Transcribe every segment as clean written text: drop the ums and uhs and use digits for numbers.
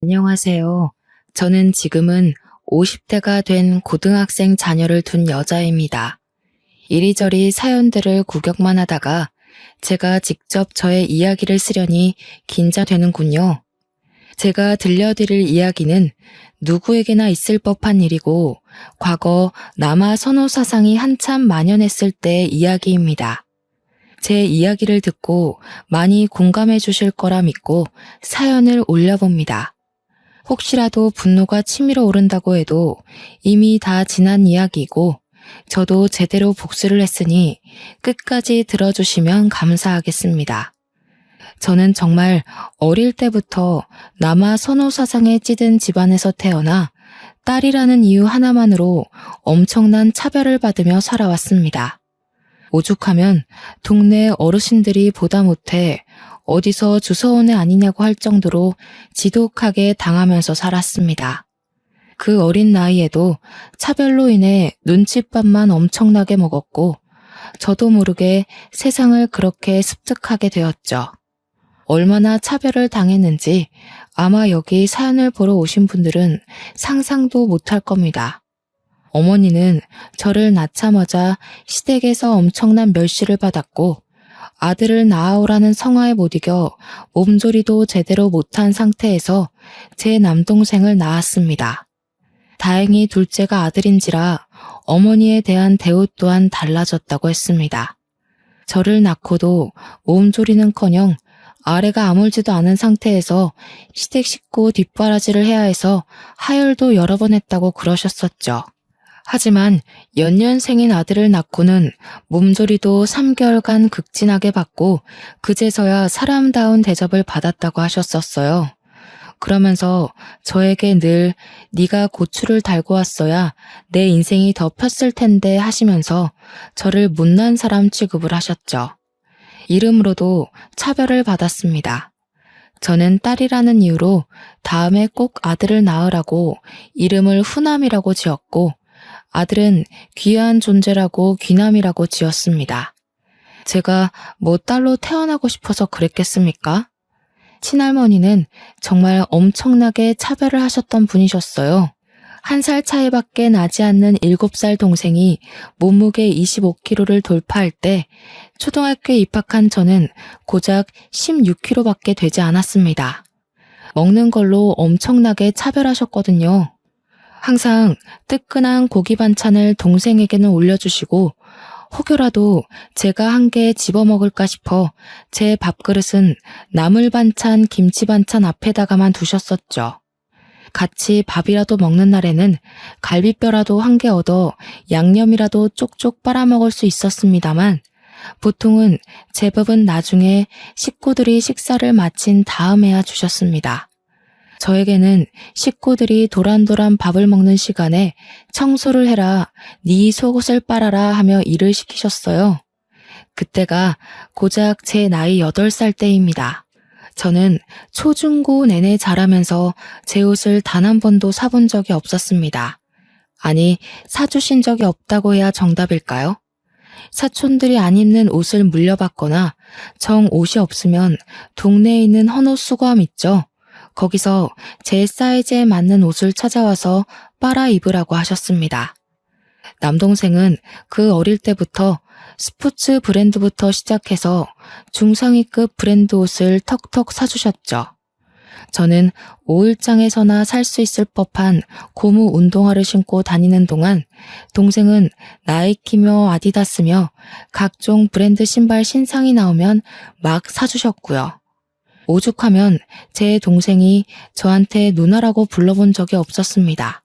안녕하세요. 저는 지금은 50대가 된 고등학생 자녀를 둔 여자입니다. 이리저리 사연들을 구경만 하다가 제가 직접 저의 이야기를 쓰려니 긴장되는군요. 제가 들려드릴 이야기는 누구에게나 있을 법한 일이고 과거 남아 선호 사상이 한참 만연했을 때의 이야기입니다. 제 이야기를 듣고 많이 공감해 주실 거라 믿고 사연을 올려봅니다. 혹시라도 분노가 치밀어 오른다고 해도 이미 다 지난 이야기이고 저도 제대로 복수를 했으니 끝까지 들어주시면 감사하겠습니다. 저는 정말 어릴 때부터 남아 선호 사상에 찌든 집안에서 태어나 딸이라는 이유 하나만으로 엄청난 차별을 받으며 살아왔습니다. 오죽하면 동네 어르신들이 보다 못해 어디서 주워온 애 아니냐고 할 정도로 지독하게 당하면서 살았습니다. 그 어린 나이에도 차별로 인해 눈칫밥만 엄청나게 먹었고 저도 모르게 세상을 그렇게 습득하게 되었죠. 얼마나 차별을 당했는지 아마 여기 사연을 보러 오신 분들은 상상도 못할 겁니다. 어머니는 저를 낳자마자 시댁에서 엄청난 멸시를 받았고 아들을 낳아오라는 성화에 못 이겨 몸조리도 제대로 못한 상태에서 제 남동생을 낳았습니다. 다행히 둘째가 아들인지라 어머니에 대한 대우 또한 달라졌다고 했습니다. 저를 낳고도 몸조리는커녕 아래가 아물지도 않은 상태에서 시댁 식구 뒷바라지를 해야 해서 하혈도 여러 번 했다고 그러셨었죠. 하지만 연년생인 아들을 낳고는 몸조리도 3개월간 극진하게 받고 그제서야 사람다운 대접을 받았다고 하셨었어요. 그러면서 저에게 늘 네가 고추를 달고 왔어야 내 인생이 더 폈을 텐데 하시면서 저를 못난 사람 취급을 하셨죠. 이름으로도 차별을 받았습니다. 저는 딸이라는 이유로 다음에 꼭 아들을 낳으라고 이름을 후남이라고 지었고 아들은 귀한 존재라고 귀남이라고 지었습니다. 제가 뭐 딸로 태어나고 싶어서 그랬겠습니까? 친할머니는 정말 엄청나게 차별을 하셨던 분이셨어요. 1살 차이밖에 나지 않는 7살 동생이 몸무게 25kg를 돌파할 때 초등학교에 입학한 저는 고작 16kg밖에 되지 않았습니다. 먹는 걸로 엄청나게 차별하셨거든요. 항상 뜨끈한 고기 반찬을 동생에게는 올려주시고 혹여라도 제가 한 개 집어먹을까 싶어 제 밥그릇은 나물 반찬, 김치 반찬 앞에다가만 두셨었죠. 같이 밥이라도 먹는 날에는 갈비뼈라도 한 개 얻어 양념이라도 쪽쪽 빨아먹을 수 있었습니다만 보통은 제 밥은 나중에 식구들이 식사를 마친 다음에야 주셨습니다. 저에게는 식구들이 도란도란 밥을 먹는 시간에 청소를 해라, 네 속옷을 빨아라 하며 일을 시키셨어요. 그때가 고작 제 나이 8살 때입니다. 저는 초중고 내내 자라면서 제 옷을 단 한 번도 사본 적이 없었습니다. 아니, 사주신 적이 없다고 해야 정답일까요? 사촌들이 안 입는 옷을 물려받거나 정 옷이 없으면 동네에 있는 헌옷 수거함 있죠? 거기서 제 사이즈에 맞는 옷을 찾아와서 빨아 입으라고 하셨습니다. 남동생은 그 어릴 때부터 스포츠 브랜드부터 시작해서 중상위급 브랜드 옷을 턱턱 사주셨죠. 저는 5일장에서나 살 수 있을 법한 고무 운동화를 신고 다니는 동안 동생은 나이키며 아디다스며 각종 브랜드 신발 신상이 나오면 막 사주셨고요. 오죽하면 제 동생이 저한테 누나라고 불러본 적이 없었습니다.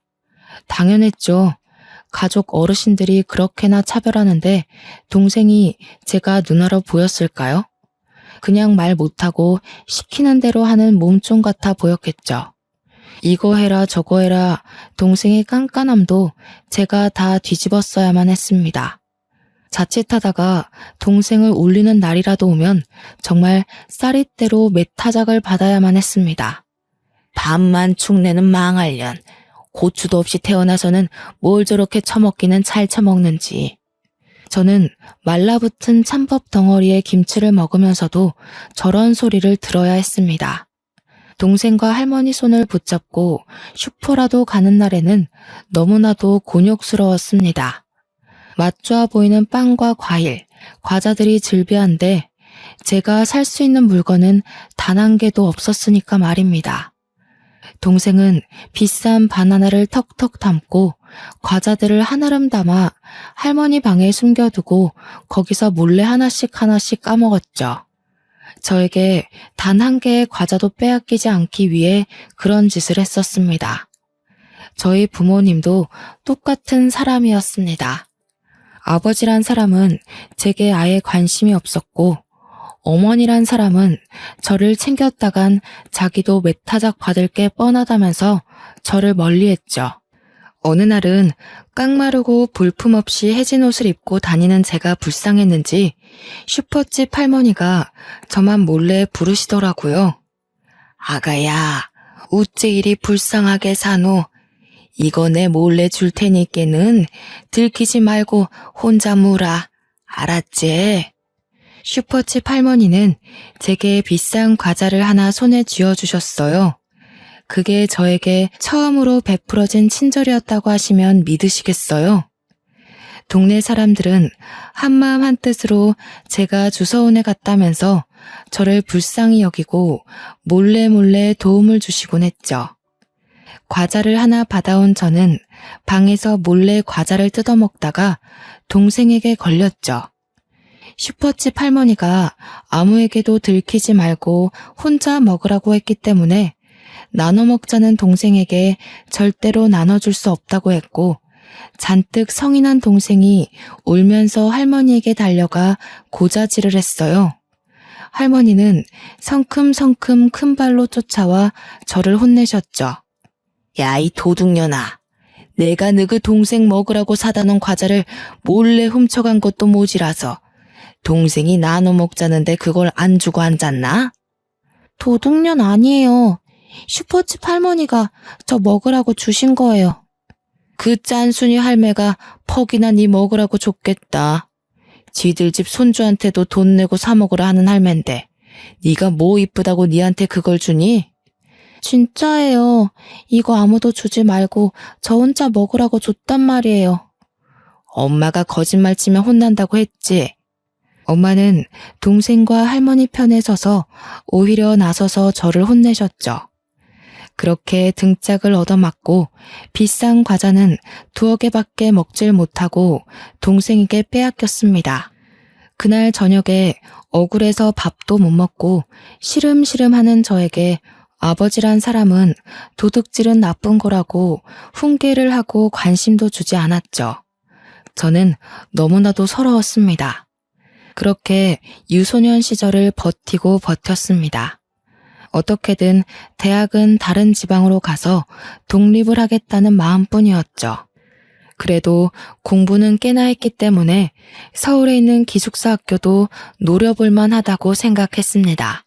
당연했죠. 가족 어르신들이 그렇게나 차별하는데 동생이 제가 누나로 보였을까요? 그냥 말 못하고 시키는 대로 하는 몸종 같아 보였겠죠. 이거 해라 저거 해라 동생의 깐깐함도 제가 다 뒤집었어야만 했습니다. 자칫하다가 동생을 울리는 날이라도 오면 정말 쌀이대로 맷타작을 받아야만 했습니다. 밥만 축내는 망할년. 고추도 없이 태어나서는 뭘 저렇게 처먹기는 잘 처먹는지. 저는 말라붙은 찬밥 덩어리에 김치를 먹으면서도 저런 소리를 들어야 했습니다. 동생과 할머니 손을 붙잡고 슈퍼라도 가는 날에는 너무나도 곤욕스러웠습니다. 맛 좋아 보이는 빵과 과일, 과자들이 즐비한데 제가 살 수 있는 물건은 단 한 개도 없었으니까 말입니다. 동생은 비싼 바나나를 턱턱 담고 과자들을 한아름 담아 할머니 방에 숨겨두고 거기서 몰래 하나씩 까먹었죠. 저에게 단 한 개의 과자도 빼앗기지 않기 위해 그런 짓을 했었습니다. 저희 부모님도 똑같은 사람이었습니다. 아버지란 사람은 제게 아예 관심이 없었고 어머니란 사람은 저를 챙겼다간 자기도 매타작 받을 게 뻔하다면서 저를 멀리했죠. 어느 날은 깡마르고 볼품없이 해진 옷을 입고 다니는 제가 불쌍했는지 슈퍼집 할머니가 저만 몰래 부르시더라고요. 아가야, 우째 이리 불쌍하게 사노. 이거 내 몰래 줄 테니께는 들키지 말고 혼자 무라. 알았지? 슈퍼집 할머니는 제게 비싼 과자를 하나 손에 쥐어주셨어요. 그게 저에게 처음으로 베풀어진 친절이었다고 하시면 믿으시겠어요? 동네 사람들은 한마음 한뜻으로 제가 주서원에 갔다면서 저를 불쌍히 여기고 몰래 도움을 주시곤 했죠. 과자를 하나 받아온 저는 방에서 몰래 과자를 뜯어먹다가 동생에게 걸렸죠. 슈퍼집 할머니가 아무에게도 들키지 말고 혼자 먹으라고 했기 때문에 나눠 먹자는 동생에게 절대로 나눠줄 수 없다고 했고 잔뜩 성이 난 동생이 울면서 할머니에게 달려가 고자질을 했어요. 할머니는 성큼성큼 큰 발로 쫓아와 저를 혼내셨죠. 야, 이 도둑년아. 내가 너그 동생 먹으라고 사다 놓은 과자를 몰래 훔쳐간 것도 모지라서 동생이 나눠 먹자는데 그걸 안 주고 앉았나? 도둑년 아니에요. 슈퍼집 할머니가 저 먹으라고 주신 거예요. 그 짠순이 할매가 퍽이나 네 먹으라고 줬겠다. 지들 집 손주한테도 돈 내고 사 먹으라 하는 할매인데 네가 뭐 이쁘다고 니한테 그걸 주니? 진짜예요. 이거 아무도 주지 말고 저 혼자 먹으라고 줬단 말이에요. 엄마가 거짓말 치면 혼난다고 했지. 엄마는 동생과 할머니 편에 서서 오히려 나서서 저를 혼내셨죠. 그렇게 등짝을 얻어맞고 비싼 과자는 2개밖에 먹질 못하고 동생에게 빼앗겼습니다. 그날 저녁에 억울해서 밥도 못 먹고 시름시름하는 저에게 아버지란 사람은 도둑질은 나쁜 거라고 훈계를 하고 관심도 주지 않았죠. 저는 너무나도 서러웠습니다. 그렇게 유소년 시절을 버티고 버텼습니다. 어떻게든 대학은 다른 지방으로 가서 독립을 하겠다는 마음뿐이었죠. 그래도 공부는 꽤나 했기 때문에 서울에 있는 기숙사 학교도 노려볼 만하다고 생각했습니다.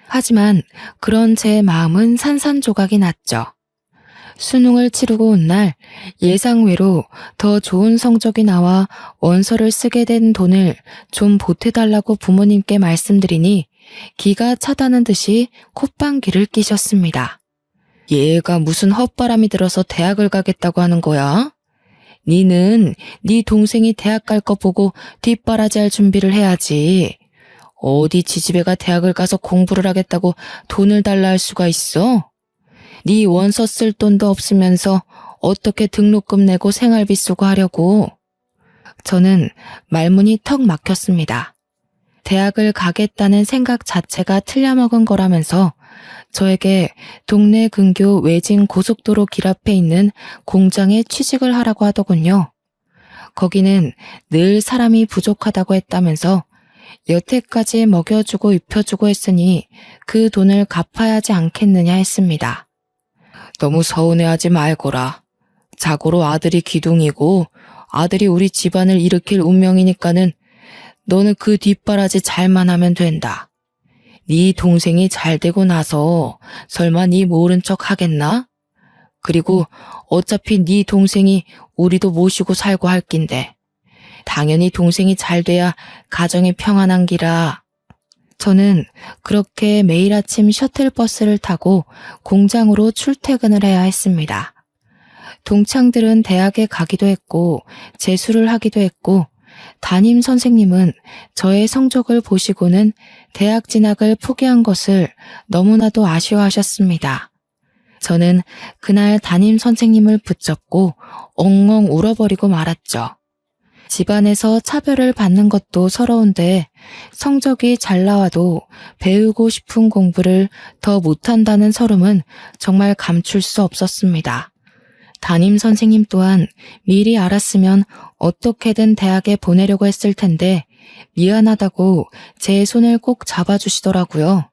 하지만 그런 제 마음은 산산조각이 났죠. 수능을 치르고 온 날 예상외로 더 좋은 성적이 나와 원서를 쓰게 된 돈을 좀 보태달라고 부모님께 말씀드리니 기가 차다는 듯이 콧방귀를 끼셨습니다. 얘가 무슨 헛바람이 들어서 대학을 가겠다고 하는 거야? 니는 네 동생이 대학 갈 거 보고 뒷바라지할 준비를 해야지. 어디 지지배가 대학을 가서 공부를 하겠다고 돈을 달라 할 수가 있어? 네 원서 쓸 돈도 없으면서 어떻게 등록금 내고 생활비 쓰고 하려고. 저는 말문이 턱 막혔습니다. 대학을 가겠다는 생각 자체가 틀려먹은 거라면서 저에게 동네 근교 외진 고속도로 길 앞에 있는 공장에 취직을 하라고 하더군요. 거기는 늘 사람이 부족하다고 했다면서 여태까지 먹여주고 입혀주고 했으니 그 돈을 갚아야 하지 않겠느냐 했습니다. 너무 서운해하지 말거라. 자고로 아들이 기둥이고 아들이 우리 집안을 일으킬 운명이니까는 너는 그 뒷바라지 잘만 하면 된다. 네 동생이 잘 되고 나서 설마 네 모른 척 하겠나? 그리고 어차피 네 동생이 우리도 모시고 살고 할 낀데 당연히 동생이 잘 돼야 가정이 평안한 기라. 저는 그렇게 매일 아침 셔틀버스를 타고 공장으로 출퇴근을 해야 했습니다. 동창들은 대학에 가기도 했고 재수를 하기도 했고 담임 선생님은 저의 성적을 보시고는 대학 진학을 포기한 것을 너무나도 아쉬워하셨습니다. 저는 그날 담임 선생님을 붙잡고 엉엉 울어버리고 말았죠. 집안에서 차별을 받는 것도 서러운데 성적이 잘 나와도 배우고 싶은 공부를 더 못한다는 서름은 정말 감출 수 없었습니다. 담임 선생님 또한 미리 알았으면 어떻게든 대학에 보내려고 했을 텐데 미안하다고 제 손을 꼭 잡아주시더라고요.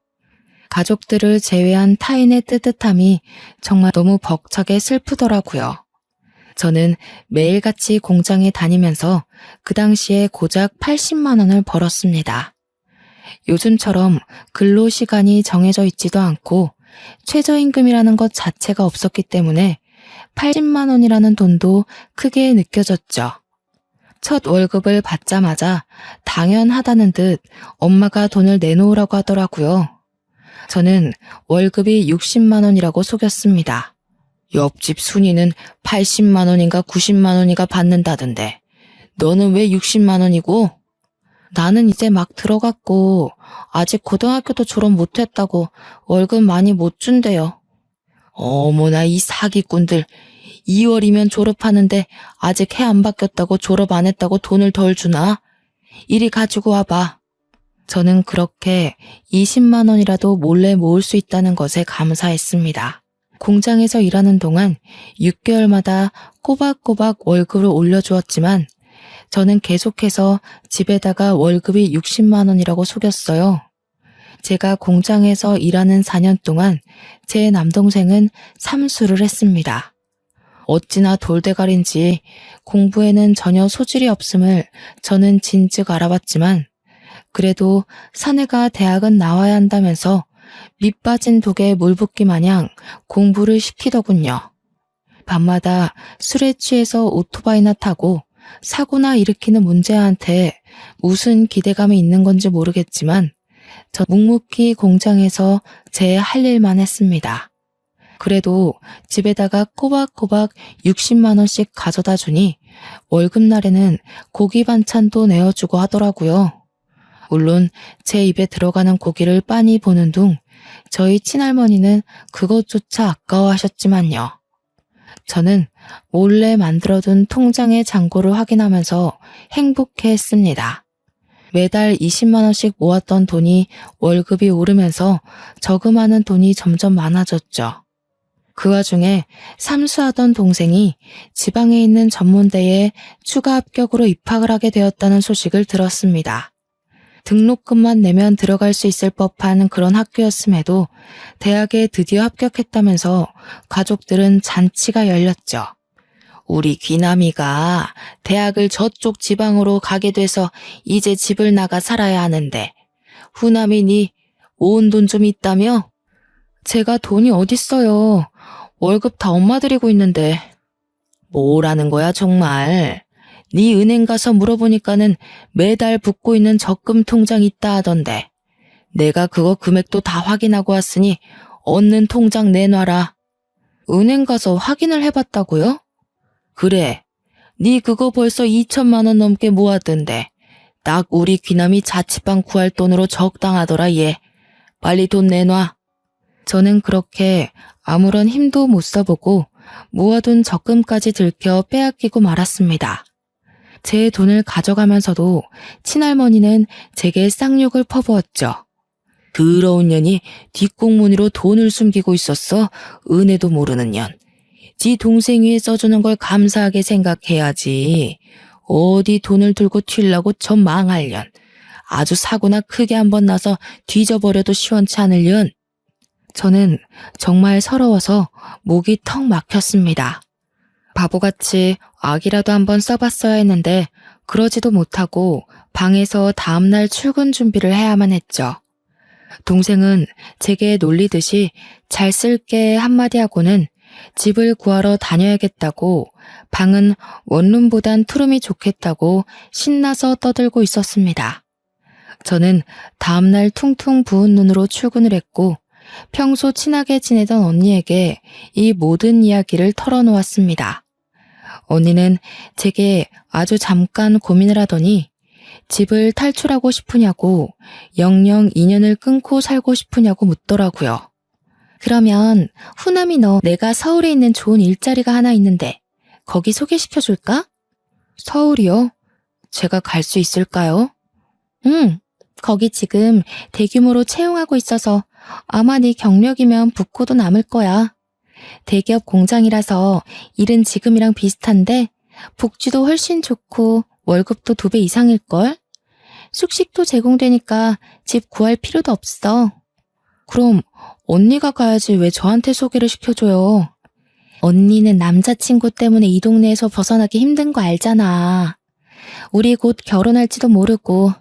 가족들을 제외한 타인의 뜨뜻함이 정말 너무 벅차게 슬프더라고요. 저는 매일같이 공장에 다니면서 그 당시에 고작 80만 원을 벌었습니다. 요즘처럼 근로시간이 정해져 있지도 않고 최저임금이라는 것 자체가 없었기 때문에 80만 원이라는 돈도 크게 느껴졌죠. 첫 월급을 받자마자 당연하다는 듯 엄마가 돈을 내놓으라고 하더라고요. 저는 월급이 60만 원이라고 속였습니다. 옆집 순이는 80만 원인가 90만 원인가 받는다던데 너는 왜 60만 원이고? 나는 이제 막 들어갔고 아직 고등학교도 졸업 못했다고 월급 많이 못 준대요. 어머나 이 사기꾼들 2월이면 졸업하는데 아직 해 안 바뀌었다고 졸업 안 했다고 돈을 덜 주나? 이리 가지고 와봐. 저는 그렇게 20만 원이라도 몰래 모을 수 있다는 것에 감사했습니다. 공장에서 일하는 동안 6개월마다 꼬박꼬박 월급을 올려주었지만 저는 계속해서 집에다가 월급이 60만 원이라고 속였어요. 제가 공장에서 일하는 4년 동안 제 남동생은 삼수를 했습니다. 어찌나 돌대가리인지 공부에는 전혀 소질이 없음을 저는 진즉 알아봤지만 그래도 사내가 대학은 나와야 한다면서 밑 빠진 독에 물 붓기 마냥 공부를 시키더군요. 밤마다 술에 취해서 오토바이나 타고 사고나 일으키는 문제한테 무슨 기대감이 있는 건지 모르겠지만 저 묵묵히 공장에서 제 할 일만 했습니다. 그래도 집에다가 꼬박꼬박 60만 원씩 가져다 주니 월급날에는 고기 반찬도 내어주고 하더라고요. 물론 제 입에 들어가는 고기를 빤히 보는 둥 저희 친할머니는 그것조차 아까워하셨지만요. 저는 몰래 만들어둔 통장의 잔고를 확인하면서 행복해했습니다. 매달 20만 원씩 모았던 돈이 월급이 오르면서 저금하는 돈이 점점 많아졌죠. 그 와중에 삼수하던 동생이 지방에 있는 전문대에 추가 합격으로 입학을 하게 되었다는 소식을 들었습니다. 등록금만 내면 들어갈 수 있을 법한 그런 학교였음에도 대학에 드디어 합격했다면서 가족들은 잔치가 열렸죠. 우리 귀남이가 대학을 저쪽 지방으로 가게 돼서 이제 집을 나가 살아야 하는데 후남이 니 모은 돈 좀 있다며? 제가 돈이 어딨어요. 월급 다 엄마 드리고 있는데. 뭐라는 거야 정말. 네 은행 가서 물어보니까는 매달 붓고 있는 적금 통장 있다 하던데. 내가 그거 금액도 다 확인하고 왔으니 얻는 통장 내놔라. 은행 가서 확인을 해봤다고요? 그래. 네 그거 벌써 2천만 원 넘게 모았던데. 딱 우리 귀남이 자취방 구할 돈으로 적당하더라 얘. 빨리 돈 내놔. 저는 그렇게 아무런 힘도 못 써보고 모아둔 적금까지 들켜 빼앗기고 말았습니다. 제 돈을 가져가면서도 친할머니는 제게 쌍욕을 퍼부었죠. 더러운 년이 뒷공무니로 돈을 숨기고 있었어. 은혜도 모르는 년. 지 동생 위에 써주는 걸 감사하게 생각해야지. 어디 돈을 들고 튀려고 저 망할 년. 아주 사고나 크게 한번 나서 뒤져버려도 시원치 않을 년. 저는 정말 서러워서 목이 턱 막혔습니다. 바보같이 악이라도 한번 써봤어야 했는데 그러지도 못하고 방에서 다음날 출근 준비를 해야만 했죠. 동생은 제게 놀리듯이 잘 쓸게 한마디 하고는 집을 구하러 다녀야겠다고 방은 원룸보단 투룸이 좋겠다고 신나서 떠들고 있었습니다. 저는 다음날 퉁퉁 부은 눈으로 출근을 했고 평소 친하게 지내던 언니에게 이 모든 이야기를 털어놓았습니다. 언니는 제게 아주 잠깐 고민을 하더니 집을 탈출하고 싶으냐고 영영 인연을 끊고 살고 싶으냐고 묻더라고요. 그러면 후남이 너 내가 서울에 있는 좋은 일자리가 하나 있는데 거기 소개시켜줄까? 서울이요? 제가 갈 수 있을까요? 응, 거기 지금 대규모로 채용하고 있어서 아마 네 경력이면 붙고도 남을 거야. 대기업 공장이라서 일은 지금이랑 비슷한데 복지도 훨씬 좋고 월급도 2배 이상일걸? 숙식도 제공되니까 집 구할 필요도 없어. 그럼 언니가 가야지 왜 저한테 소개를 시켜줘요? 언니는 남자친구 때문에 이 동네에서 벗어나기 힘든 거 알잖아. 우리 곧 결혼할지도 모르고.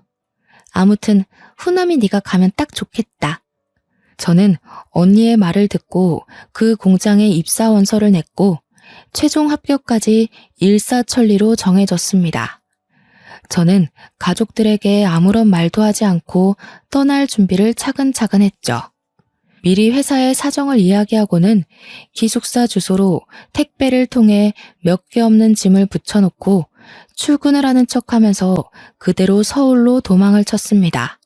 아무튼 후남이 네가 가면 딱 좋겠다. 저는 언니의 말을 듣고 그 공장에 입사 원서를 냈고 최종 합격까지 일사천리로 정해졌습니다. 저는 가족들에게 아무런 말도 하지 않고 떠날 준비를 차근차근 했죠. 미리 회사의 사정을 이야기하고는 기숙사 주소로 택배를 통해 몇 개 없는 짐을 붙여놓고 출근을 하는 척하면서 그대로 서울로 도망을 쳤습니다.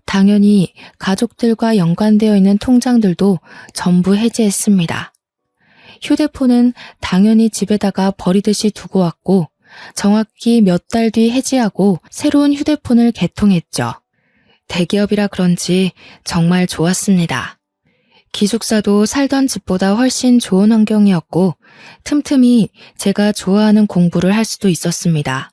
당연히 가족들과 연관되어 있는 통장들도 전부 해지했습니다. 휴대폰은 당연히 집에다가 버리듯이 두고 왔고 정확히 몇 달 뒤 해지하고 새로운 휴대폰을 개통했죠. 대기업이라 그런지 정말 좋았습니다. 기숙사도 살던 집보다 훨씬 좋은 환경이었고 틈틈이 제가 좋아하는 공부를 할 수도 있었습니다.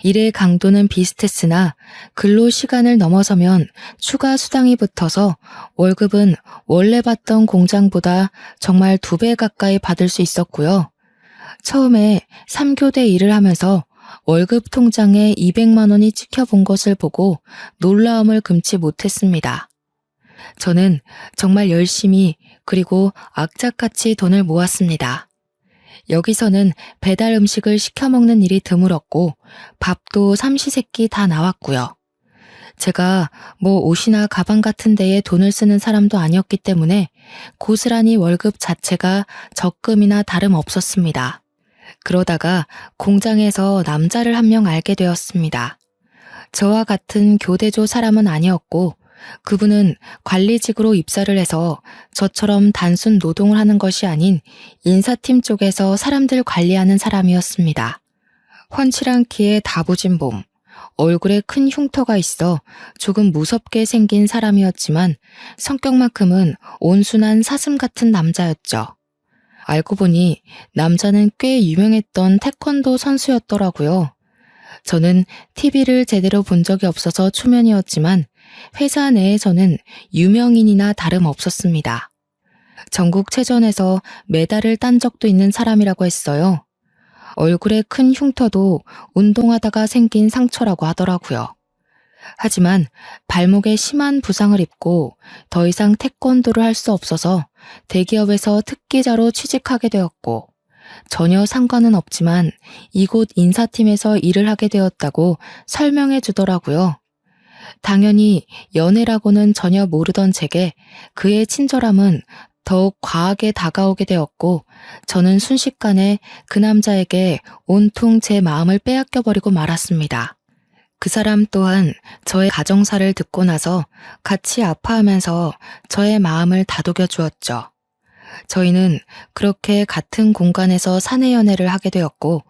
일의 강도는 비슷했으나 근로 시간을 넘어서면 추가 수당이 붙어서 월급은 원래 받던 공장보다 정말 2배 가까이 받을 수 있었고요. 처음에 3교대 일을 하면서 월급 통장에 200만 원이 찍혀본 것을 보고 놀라움을 금치 못했습니다. 저는 정말 열심히 그리고 악착같이 돈을 모았습니다. 여기서는 배달 음식을 시켜 먹는 일이 드물었고 밥도 삼시세끼 다 나왔고요. 제가 뭐 옷이나 가방 같은 데에 돈을 쓰는 사람도 아니었기 때문에 고스란히 월급 자체가 적금이나 다름없었습니다. 그러다가 공장에서 남자를 한 명 알게 되었습니다. 저와 같은 교대조 사람은 아니었고 그분은 관리직으로 입사를 해서 저처럼 단순 노동을 하는 것이 아닌 인사팀 쪽에서 사람들 관리하는 사람이었습니다. 훤칠한 키에 다부진 몸, 얼굴에 큰 흉터가 있어 조금 무섭게 생긴 사람이었지만 성격만큼은 온순한 사슴 같은 남자였죠. 알고 보니 남자는 꽤 유명했던 태권도 선수였더라고요. 저는 TV를 제대로 본 적이 없어서 초면이었지만 회사 내에서는 유명인이나 다름없었습니다. 전국체전에서 메달을 딴 적도 있는 사람이라고 했어요. 얼굴에 큰 흉터도 운동하다가 생긴 상처라고 하더라고요. 하지만 발목에 심한 부상을 입고 더 이상 태권도를 할 수 없어서 대기업에서 특기자로 취직하게 되었고 전혀 상관은 없지만 이곳 인사팀에서 일을 하게 되었다고 설명해 주더라고요. 당연히 연애라고는 전혀 모르던 제게 그의 친절함은 더욱 과하게 다가오게 되었고 저는 순식간에 그 남자에게 온통 제 마음을 빼앗겨버리고 말았습니다. 그 사람 또한 저의 가정사를 듣고 나서 같이 아파하면서 저의 마음을 다독여 주었죠. 저희는 그렇게 같은 공간에서 사내 연애를 하게 되었고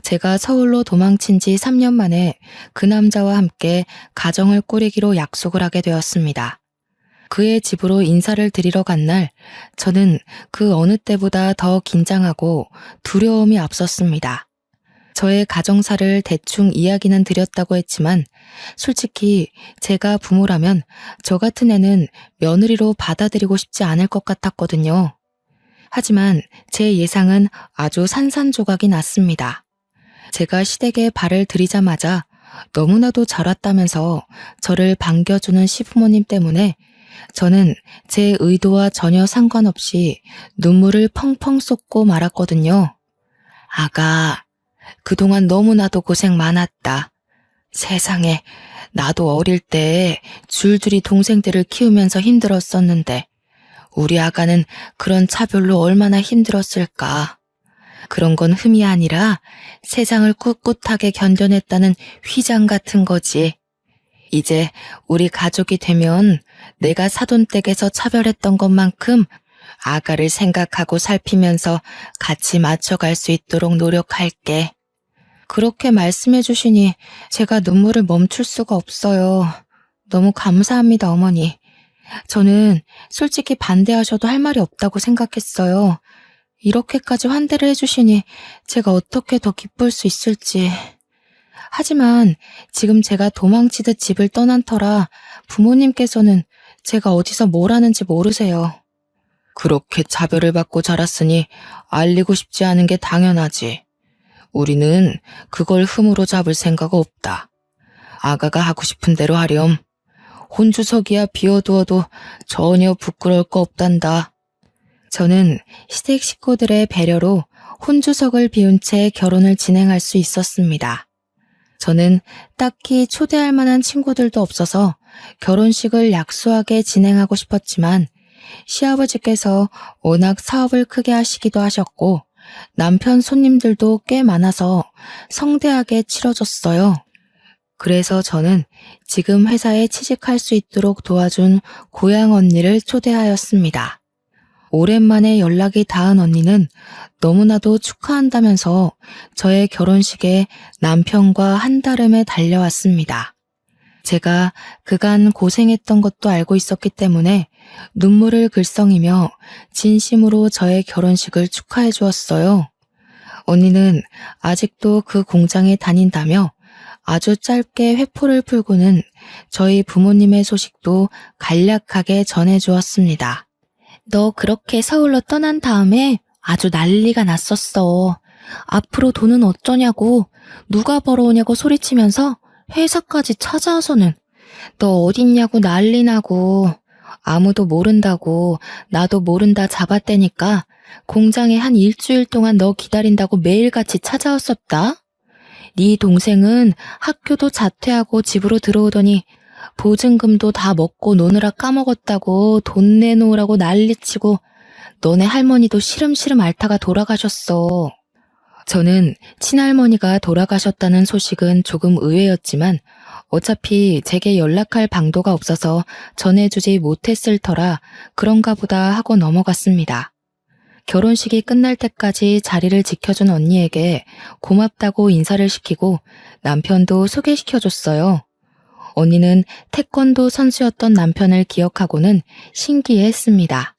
제가 서울로 도망친 지 3년 만에 그 남자와 함께 가정을 꾸리기로 약속을 하게 되었습니다. 그의 집으로 인사를 드리러 간 날 저는 그 어느 때보다 더 긴장하고 두려움이 앞섰습니다. 저의 가정사를 대충 이야기는 드렸다고 했지만 솔직히 제가 부모라면 저 같은 애는 며느리로 받아들이고 싶지 않을 것 같았거든요. 하지만 제 예상은 아주 산산조각이 났습니다. 제가 시댁에 발을 들이자마자 너무나도 잘 왔다면서 저를 반겨주는 시부모님 때문에 저는 제 의도와 전혀 상관없이 눈물을 펑펑 쏟고 말았거든요. 아가, 그동안 너무나도 고생 많았다. 세상에, 나도 어릴 때 줄줄이 동생들을 키우면서 힘들었었는데 우리 아가는 그런 차별로 얼마나 힘들었을까. 그런 건 흠이 아니라 세상을 꿋꿋하게 견뎌냈다는 휘장 같은 거지. 이제 우리 가족이 되면 내가 사돈댁에서 차별했던 것만큼 아가를 생각하고 살피면서 같이 맞춰갈 수 있도록 노력할게. 그렇게 말씀해 주시니 제가 눈물을 멈출 수가 없어요. 너무 감사합니다, 어머니. 저는 솔직히 반대하셔도 할 말이 없다고 생각했어요. 이렇게까지 환대를 해주시니 제가 어떻게 더 기쁠 수 있을지. 하지만 지금 제가 도망치듯 집을 떠난 터라 부모님께서는 제가 어디서 뭘 하는지 모르세요. 그렇게 차별을 받고 자랐으니 알리고 싶지 않은 게 당연하지. 우리는 그걸 흠으로 잡을 생각 없다. 아가가 하고 싶은 대로 하렴. 혼주석이야 비워두어도 전혀 부끄러울 거 없단다. 저는 시댁 식구들의 배려로 혼주석을 비운 채 결혼을 진행할 수 있었습니다. 저는 딱히 초대할 만한 친구들도 없어서 결혼식을 약소하게 진행하고 싶었지만 시아버지께서 워낙 사업을 크게 하시기도 하셨고 남편 손님들도 꽤 많아서 성대하게 치러졌어요. 그래서 저는 지금 회사에 취직할 수 있도록 도와준 고향 언니를 초대하였습니다. 오랜만에 연락이 닿은 언니는 너무나도 축하한다면서 저의 결혼식에 남편과 한달음에 달려왔습니다. 제가 그간 고생했던 것도 알고 있었기 때문에 눈물을 글썽이며 진심으로 저의 결혼식을 축하해 주었어요. 언니는 아직도 그 공장에 다닌다며 아주 짧게 회포를 풀고는 저희 부모님의 소식도 간략하게 전해 주었습니다. 너 그렇게 서울로 떠난 다음에 아주 난리가 났었어. 앞으로 돈은 어쩌냐고, 누가 벌어오냐고 소리치면서 회사까지 찾아와서는 너 어딨냐고 난리 나고 아무도 모른다고 나도 모른다 잡았대니까 공장에 한 일주일 동안 너 기다린다고 매일같이 찾아왔었다. 네 동생은 학교도 자퇴하고 집으로 들어오더니 보증금도 다 먹고 노느라 까먹었다고 돈 내놓으라고 난리치고 너네 할머니도 시름시름 앓다가 돌아가셨어. 저는 친할머니가 돌아가셨다는 소식은 조금 의외였지만 어차피 제게 연락할 방도가 없어서 전해주지 못했을 터라 그런가 보다 하고 넘어갔습니다. 결혼식이 끝날 때까지 자리를 지켜준 언니에게 고맙다고 인사를 시키고 남편도 소개시켜줬어요. 언니는 태권도 선수였던 남편을 기억하고는 신기해했습니다.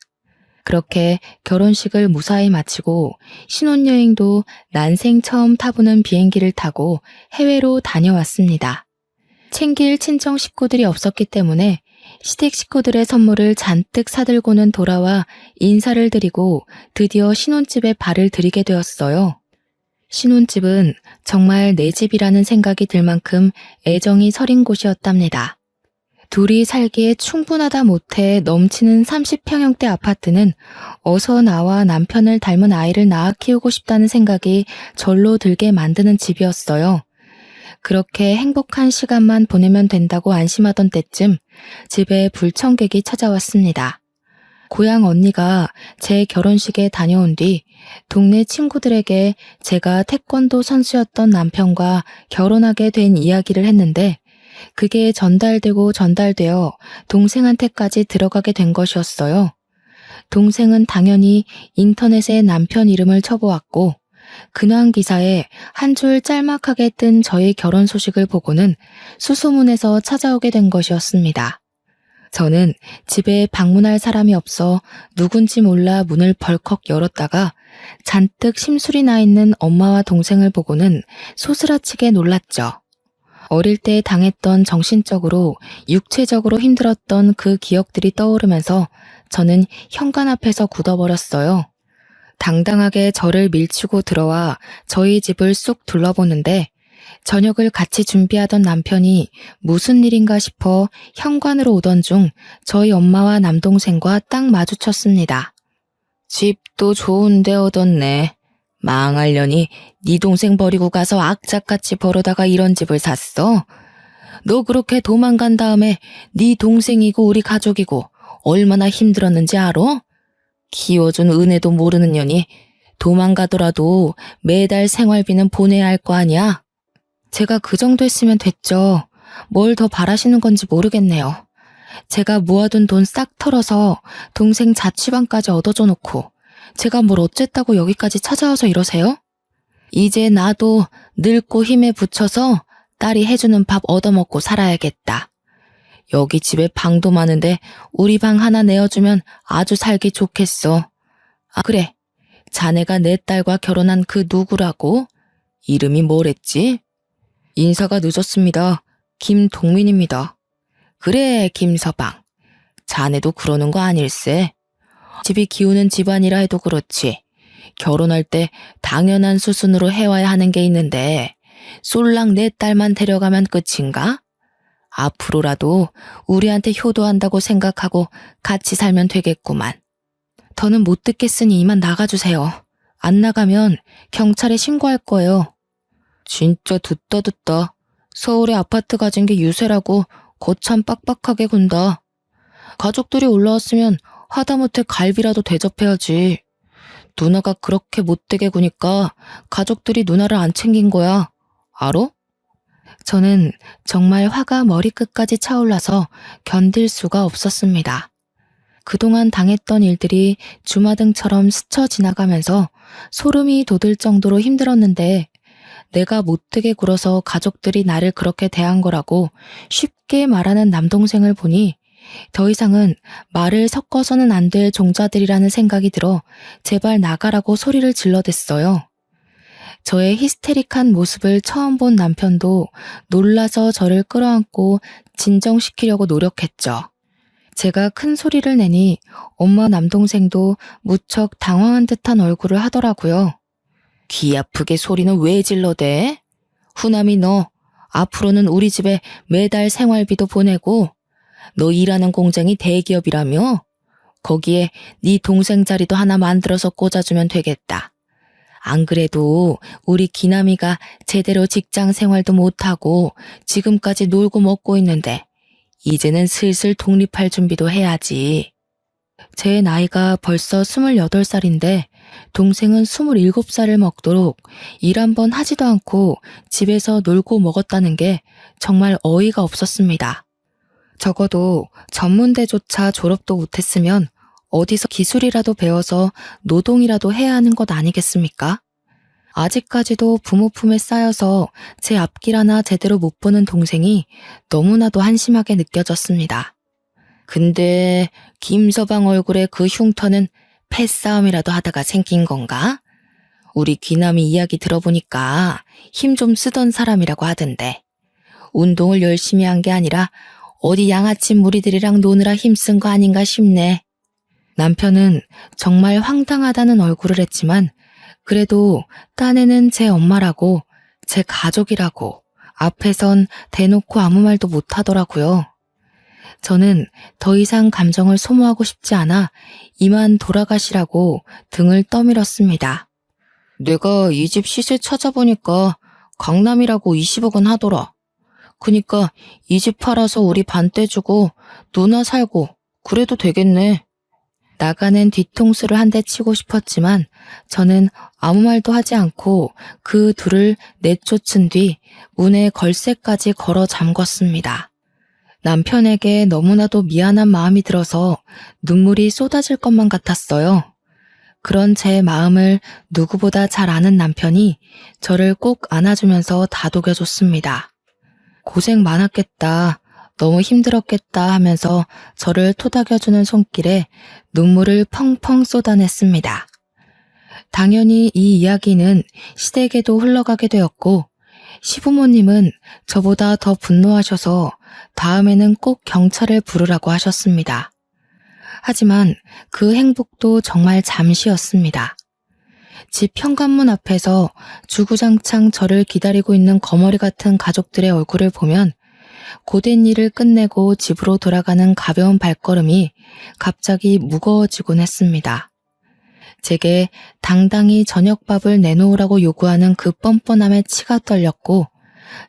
그렇게 결혼식을 무사히 마치고 신혼여행도 난생 처음 타보는 비행기를 타고 해외로 다녀왔습니다. 챙길 친정 식구들이 없었기 때문에 시댁 식구들의 선물을 잔뜩 사들고는 돌아와 인사를 드리고 드디어 신혼집에 발을 들이게 되었어요. 신혼집은 정말 내 집이라는 생각이 들 만큼 애정이 서린 곳이었답니다. 둘이 살기에 충분하다 못해 넘치는 30평형대 아파트는 어서 나와 남편을 닮은 아이를 낳아 키우고 싶다는 생각이 절로 들게 만드는 집이었어요. 그렇게 행복한 시간만 보내면 된다고 안심하던 때쯤 집에 불청객이 찾아왔습니다. 고향 언니가 제 결혼식에 다녀온 뒤 동네 친구들에게 제가 태권도 선수였던 남편과 결혼하게 된 이야기를 했는데 그게 전달되어 동생한테까지 들어가게 된 것이었어요. 동생은 당연히 인터넷에 남편 이름을 쳐보았고 근황 기사에 한 줄 짤막하게 뜬 저의 결혼 소식을 보고는 수소문해서 찾아오게 된 것이었습니다. 저는 집에 방문할 사람이 없어 누군지 몰라 문을 벌컥 열었다가 잔뜩 심술이 나 있는 엄마와 동생을 보고는 소스라치게 놀랐죠. 어릴 때 당했던 정신적으로 육체적으로 힘들었던 그 기억들이 떠오르면서 저는 현관 앞에서 굳어버렸어요. 당당하게 저를 밀치고 들어와 저희 집을 쑥 둘러보는데 저녁을 같이 준비하던 남편이 무슨 일인가 싶어 현관으로 오던 중 저희 엄마와 남동생과 딱 마주쳤습니다. 집도 좋은데 얻었네. 망하려니 네 동생 버리고 가서 악착같이 벌어다가 이런 집을 샀어? 너 그렇게 도망간 다음에 네 동생이고 우리 가족이고 얼마나 힘들었는지 알아? 키워준 은혜도 모르는 년이 도망가더라도 매달 생활비는 보내야 할 거 아니야? 제가 그 정도 했으면 됐죠. 뭘 더 바라시는 건지 모르겠네요. 제가 모아둔 돈 싹 털어서 동생 자취방까지 얻어줘 놓고 제가 뭘 어쨌다고 여기까지 찾아와서 이러세요? 이제 나도 늙고 힘에 부쳐서 딸이 해주는 밥 얻어먹고 살아야겠다. 여기 집에 방도 많은데 우리 방 하나 내어주면 아주 살기 좋겠어. 아, 그래. 자네가 내 딸과 결혼한 그 누구라고? 이름이 뭐랬지? 인사가 늦었습니다. 김동민입니다. 그래, 김서방. 자네도 그러는 거 아닐세? 집이 기우는 집안이라 해도 그렇지. 결혼할 때 당연한 수순으로 해와야 하는 게 있는데 쏠랑 내 딸만 데려가면 끝인가? 앞으로라도 우리한테 효도한다고 생각하고 같이 살면 되겠구만. 더는 못 듣겠으니 이만 나가주세요. 안 나가면 경찰에 신고할 거예요. 진짜 듣다. 서울에 아파트 가진 게 유세라고 거참 빡빡하게 군다. 가족들이 올라왔으면 하다못해 갈비라도 대접해야지. 누나가 그렇게 못되게 구니까 가족들이 누나를 안 챙긴 거야. 알어? 저는 정말 화가 머리끝까지 차올라서 견딜 수가 없었습니다. 그동안 당했던 일들이 주마등처럼 스쳐 지나가면서 소름이 돋을 정도로 힘들었는데 내가 못되게 굴어서 가족들이 나를 그렇게 대한 거라고 쉽게 말하는 남동생을 보니 더 이상은 말을 섞어서는 안 될 종자들이라는 생각이 들어 제발 나가라고 소리를 질러댔어요. 저의 히스테릭한 모습을 처음 본 남편도 놀라서 저를 끌어안고 진정시키려고 노력했죠. 제가 큰 소리를 내니 엄마 남동생도 무척 당황한 듯한 얼굴을 하더라고요. 귀 아프게 소리는 왜 질러대? 후남이 너 앞으로는 우리 집에 매달 생활비도 보내고 너 일하는 공장이 대기업이라며? 거기에 네 동생 자리도 하나 만들어서 꽂아주면 되겠다. 안 그래도 우리 기남이가 제대로 직장 생활도 못하고 지금까지 놀고 먹고 있는데 이제는 슬슬 독립할 준비도 해야지. 제 나이가 벌써 28살인데 동생은 27살을 먹도록 일 한 번 하지도 않고 집에서 놀고 먹었다는 게 정말 어이가 없었습니다. 적어도 전문대조차 졸업도 못했으면 어디서 기술이라도 배워서 노동이라도 해야 하는 것 아니겠습니까? 아직까지도 부모 품에 쌓여서 제 앞길 하나 제대로 못 보는 동생이 너무나도 한심하게 느껴졌습니다. 근데 김서방 얼굴에 그 흉터는 패싸움이라도 하다가 생긴 건가? 우리 귀남이 이야기 들어보니까 힘 좀 쓰던 사람이라고 하던데 운동을 열심히 한 게 아니라 어디 양아치 무리들이랑 노느라 힘쓴 거 아닌가 싶네. 남편은 정말 황당하다는 얼굴을 했지만 그래도 딴에는 제 엄마라고 제 가족이라고 앞에선 대놓고 아무 말도 못하더라고요. 저는 더 이상 감정을 소모하고 싶지 않아 이만 돌아가시라고 등을 떠밀었습니다. 내가 이 집 시세 찾아보니까 강남이라고 20억 원 하더라. 그니까 이 집 팔아서 우리 반 떼주고 누나 살고 그래도 되겠네. 나가는 뒤통수를 한 대 치고 싶었지만 저는 아무 말도 하지 않고 그 둘을 내쫓은 뒤 문에 걸쇠까지 걸어 잠궜습니다. 남편에게 너무나도 미안한 마음이 들어서 눈물이 쏟아질 것만 같았어요. 그런 제 마음을 누구보다 잘 아는 남편이 저를 꼭 안아주면서 다독여줬습니다. 고생 많았겠다. 너무 힘들었겠다 하면서 저를 토닥여주는 손길에 눈물을 펑펑 쏟아냈습니다. 당연히 이 이야기는 시댁에도 흘러가게 되었고 시부모님은 저보다 더 분노하셔서 다음에는 꼭 경찰을 부르라고 하셨습니다. 하지만 그 행복도 정말 잠시였습니다. 집 현관문 앞에서 주구장창 저를 기다리고 있는 거머리 같은 가족들의 얼굴을 보면 고된 일을 끝내고 집으로 돌아가는 가벼운 발걸음이 갑자기 무거워지곤 했습니다. 제게 당당히 저녁밥을 내놓으라고 요구하는 그 뻔뻔함에 치가 떨렸고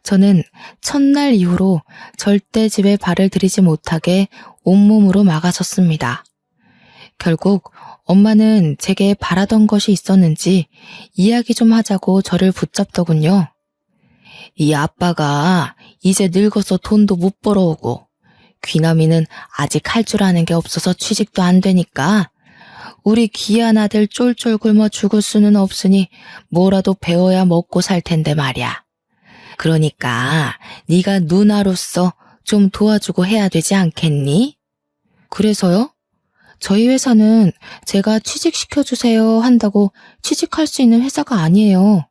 저는 첫날 이후로 절대 집에 발을 들이지 못하게 온몸으로 막아섰습니다. 결국 엄마는 제게 바라던 것이 있었는지 이야기 좀 하자고 저를 붙잡더군요. 이 아빠가 이제 늙어서 돈도 못 벌어오고 귀남이는 아직 할 줄 아는 게 없어서 취직도 안 되니까 우리 귀한 아들 쫄쫄 굶어 죽을 수는 없으니 뭐라도 배워야 먹고 살 텐데 말이야. 그러니까 네가 누나로서 좀 도와주고 해야 되지 않겠니? 그래서요? 저희 회사는 제가 취직시켜주세요 한다고 취직할 수 있는 회사가 아니에요.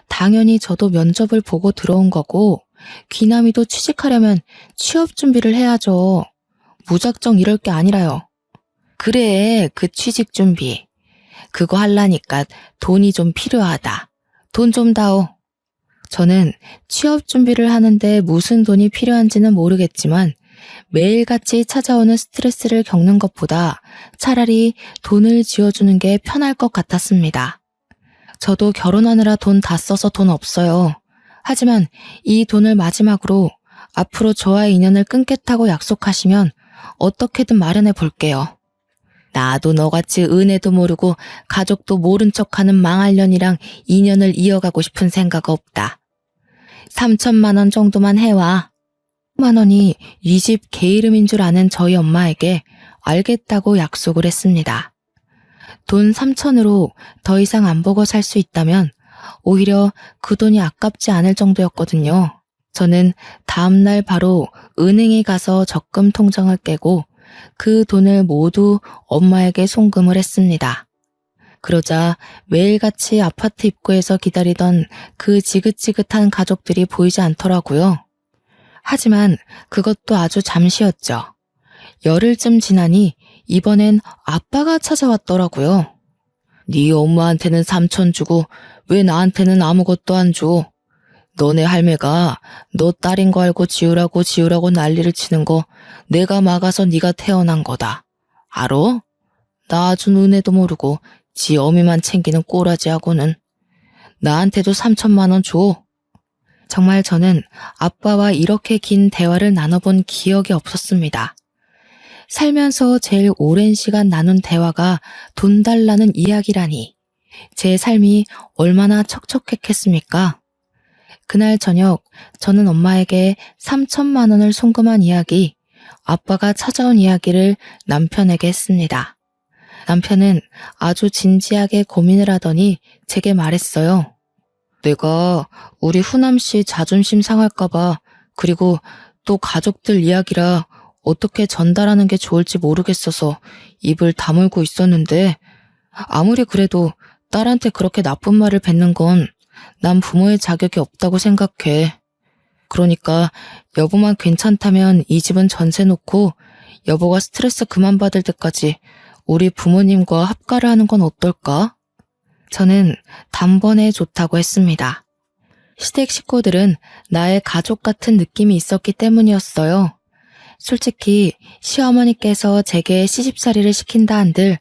당연히 저도 면접을 보고 들어온 거고 귀남이도 취직하려면 취업 준비를 해야죠. 무작정 이럴 게 아니라요. 그래, 그 취직 준비. 그거 하려니까 돈이 좀 필요하다. 돈 좀 다오. 저는 취업 준비를 하는데 무슨 돈이 필요한지는 모르겠지만 매일같이 찾아오는 스트레스를 겪는 것보다 차라리 돈을 쥐어주는 게 편할 것 같았습니다. 저도 결혼하느라 돈 다 써서 돈 없어요. 하지만 이 돈을 마지막으로 앞으로 저와의 인연을 끊겠다고 약속하시면 어떻게든 마련해 볼게요. 나도 너같이 은혜도 모르고 가족도 모른 척하는 망할년이랑 인연을 이어가고 싶은 생각 없다. 3천만 원 정도만 해와. 1만 원이 이 집 개 이름인 줄 아는 저희 엄마에게 알겠다고 약속을 했습니다. 돈 3천으로 더 이상 안 보고 살 수 있다면 오히려 그 돈이 아깝지 않을 정도였거든요. 저는 다음날 바로 은행에 가서 적금 통장을 깨고 그 돈을 모두 엄마에게 송금을 했습니다. 그러자 매일같이 아파트 입구에서 기다리던 그 지긋지긋한 가족들이 보이지 않더라고요. 하지만 그것도 아주 잠시였죠. 열흘쯤 지나니 이번엔 아빠가 찾아왔더라고요. 네 엄마한테는 3천 주고 왜 나한테는 아무것도 안 줘? 너네 할매가 너 딸인 거 알고 지우라고 난리를 치는 거 내가 막아서 네가 태어난 거다. 알어? 나 아주 은혜도 모르고 지 어미만 챙기는 꼬라지하고는. 나한테도 3천만 원 줘. 정말 저는 아빠와 이렇게 긴 대화를 나눠본 기억이 없었습니다. 살면서 제일 오랜 시간 나눈 대화가 돈 달라는 이야기라니 제 삶이 얼마나 척척했겠습니까? 그날 저녁 저는 엄마에게 3천만 원을 송금한 이야기, 아빠가 찾아온 이야기를 남편에게 했습니다. 남편은 아주 진지하게 고민을 하더니 제게 말했어요. 내가 우리 후남씨 자존심 상할까봐, 그리고 또 가족들 이야기라 어떻게 전달하는 게 좋을지 모르겠어서 입을 다물고 있었는데, 아무리 그래도 딸한테 그렇게 나쁜 말을 뱉는 건 난 부모의 자격이 없다고 생각해. 그러니까 여보만 괜찮다면 이 집은 전세 놓고 여보가 스트레스 그만 받을 때까지 우리 부모님과 합가를 하는 건 어떨까? 저는 단번에 좋다고 했습니다. 시댁 식구들은 나의 가족 같은 느낌이 있었기 때문이었어요. 솔직히 시어머니께서 제게 시집살이를 시킨다 한들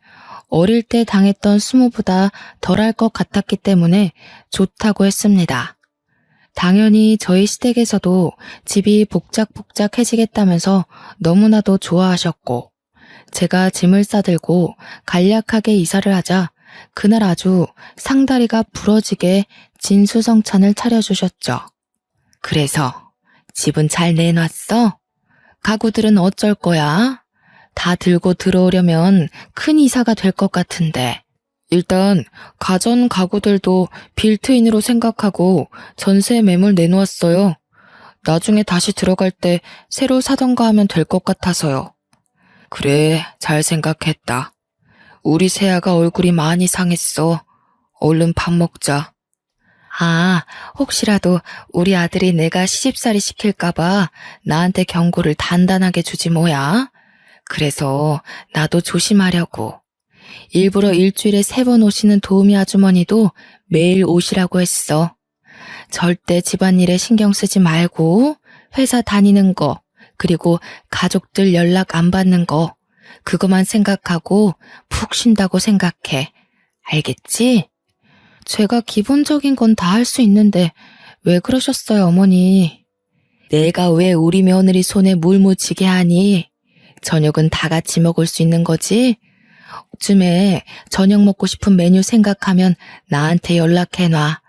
어릴 때 당했던 수모보다 덜할 것 같았기 때문에 좋다고 했습니다. 당연히 저희 시댁에서도 집이 복작복작해지겠다면서 너무나도 좋아하셨고, 제가 짐을 싸들고 간략하게 이사를 하자 그날 아주 상다리가 부러지게 진수성찬을 차려주셨죠. 그래서 집은 잘 내놨어? 가구들은 어쩔 거야? 다 들고 들어오려면 큰 이사가 될 것 같은데. 일단 가전 가구들도 빌트인으로 생각하고 전세 매물 내놓았어요. 나중에 다시 들어갈 때 새로 사던가 하면 될 것 같아서요. 그래, 잘 생각했다. 우리 세아가 얼굴이 많이 상했어. 얼른 밥 먹자. 아, 혹시라도 우리 아들이 내가 시집살이 시킬까봐 나한테 경고를 단단하게 주지 뭐야. 그래서 나도 조심하려고. 일부러 일주일에 3번 오시는 도우미 아주머니도 매일 오시라고 했어. 절대 집안일에 신경 쓰지 말고 회사 다니는 거, 그리고 가족들 연락 안 받는 거, 그것만 생각하고 푹 쉰다고 생각해. 알겠지? 제가 기본적인 건 다 할 수 있는데 왜 그러셨어요, 어머니? 내가 왜 우리 며느리 손에 물 묻히게 하니? 저녁은 다 같이 먹을 수 있는 거지? 쯤에 저녁 먹고 싶은 메뉴 생각하면 나한테 연락해놔.